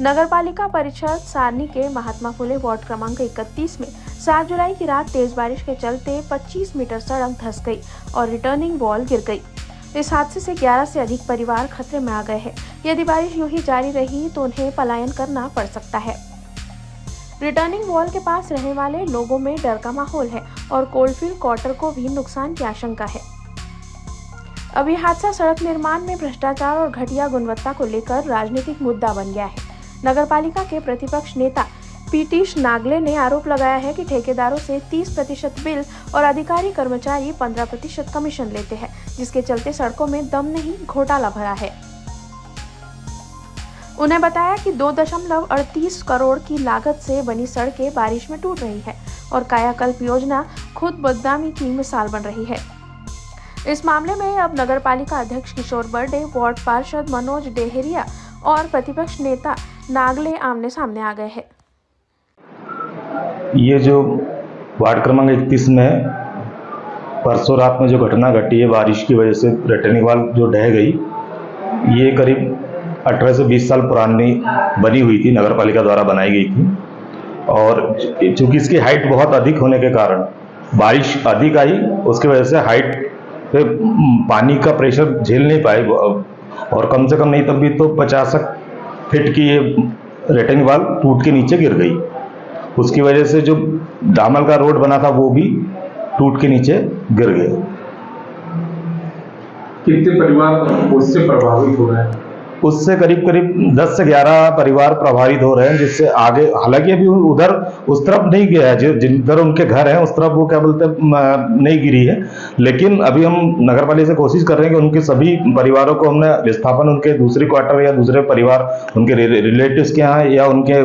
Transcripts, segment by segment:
नगरपालिका परिषद सारनी के महात्मा फुले वार्ड क्रमांक 31 में 7 जुलाई की रात तेज बारिश के चलते 25 मीटर सड़क धंस गई और रिटर्निंग वॉल गिर गई। इस हादसे से 11 से अधिक परिवार खतरे में आ गए हैं। यदि बारिश यूं ही जारी रही तो उन्हें पलायन करना पड़ सकता है। रिटर्निंग वॉल के पास रहने वाले लोगों में डर का माहौल है और कोलफील्ड क्वार्टर को भी नुकसान की आशंका है। अब यह हादसा सड़क निर्माण में भ्रष्टाचार और घटिया गुणवत्ता को लेकर राजनीतिक मुद्दा बन गया है। नगरपालिका के प्रतिपक्ष नेता पीटीश नागले ने आरोप लगाया है कि ठेकेदारों से 30% बिल और अधिकारी कर्मचारी 15% कमीशन लेते हैं, जिसके चलते सड़कों में दम नहीं घोटाला भरा है। उन्हें बताया कि 2.38 करोड़ की लागत से बनी सड़कें बारिश में टूट रही है और कायाकल्प योजना खुद बदनामी की मिसाल बन रही है। इस मामले में अब नगरपालिका अध्यक्ष किशोर बर्डे, वार्ड पार्षद मनोज डेहरिया और प्रतिपक्ष नेता नागले आमने सामने आ गए हैं। ये जो वार्ड क्रमांक 31 में परसों रात में जो घटना घटी है, बारिश की वजह से रिटर्निंग वॉल जो ढह गई, ये करीब 18 से 20 साल पुरानी बनी हुई थी, नगरपालिका द्वारा बनाई गई थी। और चूंकि इसकी हाइट बहुत अधिक होने के कारण बारिश अधिक आई, उसकी वजह से हाइट पे पानी का प्रेशर झेल नहीं पाए और कम से कम नहीं तब भी तो 50 फीट की ये रिटर्निंग वॉल टूट के नीचे गिर गई। उसकी वजह से जो डामर का रोड बना था वो भी टूट के नीचे गिर गया। कितने परिवार उससे प्रभावित हो रहे हैं? उससे करीब 10 से 11 परिवार प्रभावित हो रहे हैं, जिससे आगे, हालांकि अभी उधर उस तरफ नहीं गया है, जिधर उनके घर हैं उस तरफ वो क्या बोलते हैं नहीं गिरी है। लेकिन अभी हम नगरपालिका से कोशिश कर रहे हैं कि उनके सभी परिवारों को हमने विस्थापन उनके दूसरी क्वार्टर या दूसरे परिवार उनके रिलेटिव्स के यहाँ या उनके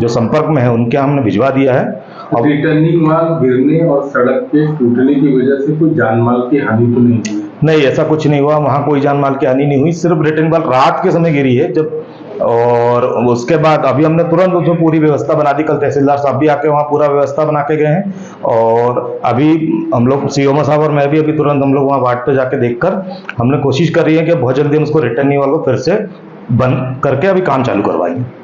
जो संपर्क में है उनके यहाँ हमने भिजवा दिया है। अब रिटर्निंग वॉल गिरने और सड़क के टूटने की वजह से कोई जान माल की हानि तो नहीं हुई? नहीं, ऐसा कुछ नहीं हुआ, वहाँ कोई जान माल की हानि नहीं हुई। सिर्फ रिटर्निंग वॉल रात के समय गिरी है जब, और उसके बाद अभी हमने तुरंत उसमें पूरी व्यवस्था बना दी। कल तहसीलदार साहब भी आके वहाँ पूरा व्यवस्था बना के गए हैं और अभी हम लोग सीओमओ साहब और मैं भी अभी तुरंत हम लोग वहाँ वार्ड पे जाके देखकर हमने कोशिश कर रही है कि बहुत जल्दी हम उसको रिटर्निंग वॉल को फिर से बंद करके अभी काम चालू करवाएंगे।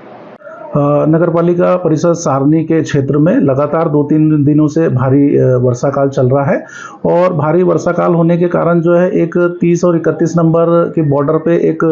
नगरपालिका परिषद सारनी के क्षेत्र में लगातार 2-3 दिनों से भारी वर्षा काल चल रहा है और भारी वर्षा काल होने के कारण जो है एक 30 और 31 नंबर के बॉर्डर पे एक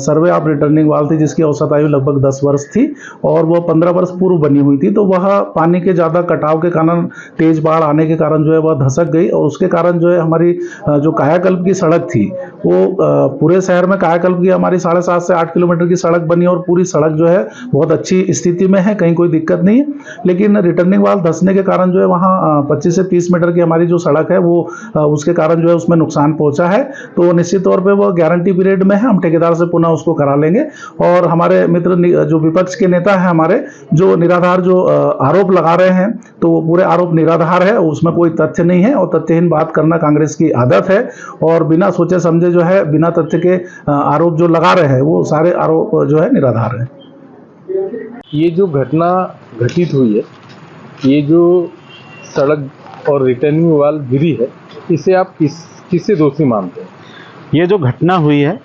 सर्वे ऑफ रिटर्निंग वॉल थी, जिसकी औसत आयु लगभग 10 वर्ष थी और वह 15 वर्ष पूर्व बनी हुई थी। तो वह पानी के ज़्यादा कटाव के कारण, तेज बाढ़ आने के कारण जो है वह धसक गई और उसके कारण जो है हमारी जो कायाकल्प की सड़क थी वो पूरे शहर में कायाकल्प की हमारी 7.5 से 8 किलोमीटर की सड़क बनी और पूरी सड़क जो है बहुत अच्छी स्थिति में है, कहीं कोई दिक्कत नहीं है। लेकिन रिटर्निंग वॉल धंसने के कारण जो है वहाँ 25 से 30 मीटर की हमारी जो सड़क है वो उसके कारण जो है उसमें नुकसान पहुंचा है। तो निश्चित तौर पे वो गारंटी पीरियड में है, हम ठेकेदार से पुनः उसको करा लेंगे। और हमारे मित्र जो विपक्ष के नेता है हमारे, जो निराधार जो आरोप लगा रहे हैं, तो वो पूरे आरोप निराधार है, उसमें कोई तथ्य नहीं है और तथ्यहीन बात करना कांग्रेस की आदत है और बिना सोचे समझे जो है बिना तथ्य के आरोप जो लगा रहे हैं वो सारे आरोप जो है निराधार है। ये जो घटना घटित हुई है, ये जो सड़क और रिटर्निंग वॉल गिरी है, इसे आप किससे दोषी मानते हैं? ये जो घटना हुई है,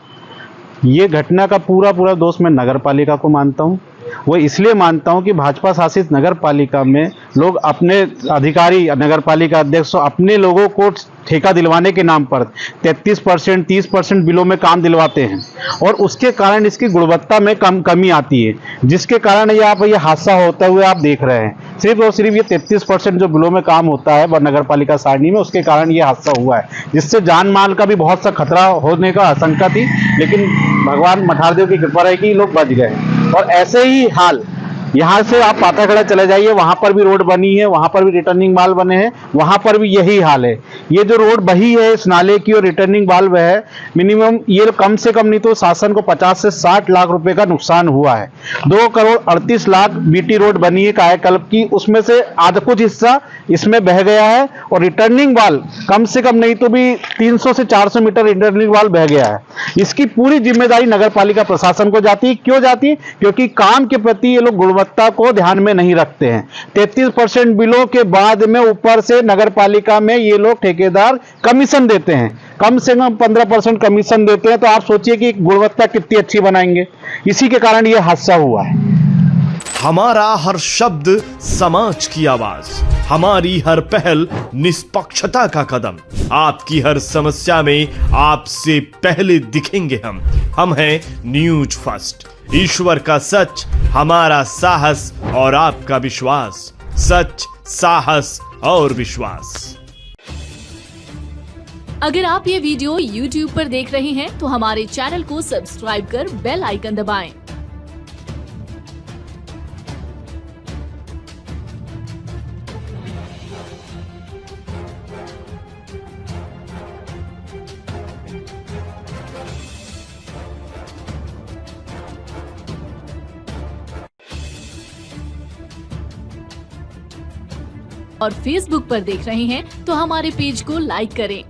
ये घटना का पूरा दोष मैं नगरपालिका को मानता हूँ। वो इसलिए मानता हूँ कि भाजपा शासित नगरपालिका में लोग अपने अधिकारी, नगरपालिका अध्यक्ष अपने लोगों को ठेका दिलवाने के नाम पर 33%, 30% बिलों में काम दिलवाते हैं और उसके कारण इसकी गुणवत्ता में कमी आती है, जिसके कारण ये हादसा होता हुए आप देख रहे हैं। सिर्फ और सिर्फ ये 33% जो बिलों में काम होता है नगरपालिका सारनी में, उसके कारण ये हादसा हुआ है, जिससे जान माल का भी बहुत सा खतरा होने का आशंका थी। लेकिन भगवान मठारदेव की कृपा रही कि लोग बच गए। और ऐसे ही हाल यहाँ से आप पाताखड़ा चले जाइए, वहां पर भी रोड बनी है, वहां पर भी रिटर्निंग वॉल बने हैं, वहां पर भी यही हाल है। ये जो रोड बही है इस नाले की और रिटर्निंग वॉल है, मिनिमम ये कम से कम नहीं तो शासन को 50 से 60 लाख रुपए का नुकसान हुआ है। 2 करोड़ 38 लाख बीटी रोड बनी है कायाकल्प की, उसमें से आधा कुछ हिस्सा इसमें बह गया है और रिटर्निंग वॉल कम से कम नहीं तो भी 300 से 400 मीटर रिटर्निंग वॉल बह गया है। इसकी पूरी जिम्मेदारी नगरपालिका प्रशासन को जाती है। क्यों जाती है? क्योंकि काम के प्रति ये लोग गुणवत्ता को ध्यान में नहीं रखते हैं। 33% बिलों के बाद में ऊपर से नगर पालिका में ये लोग ठेकेदार कमीशन देते हैं, कम से कम 15% कमीशन देते हैं। तो आप सोचिए कि गुणवत्ता कितनी अच्छी बनाएंगे। इसी के कारण ये हादसा हुआ है। हमारा हर शब्द समाज की आवाज, हमारी हर पहल निष्पक्षता का कदम, आपकी हर समस्या में आपसे पहले दिखेंगे हम हैं न्यूज फर्स्ट। ईश्वर का सच, हमारा साहस और आपका विश्वास। सच, साहस और विश्वास। अगर आप ये वीडियो YouTube पर देख रहे हैं तो हमारे चैनल को सब्सक्राइब कर बेल आइकन दबाएं। और Facebook पर देख रहे हैं तो हमारे पेज को लाइक करें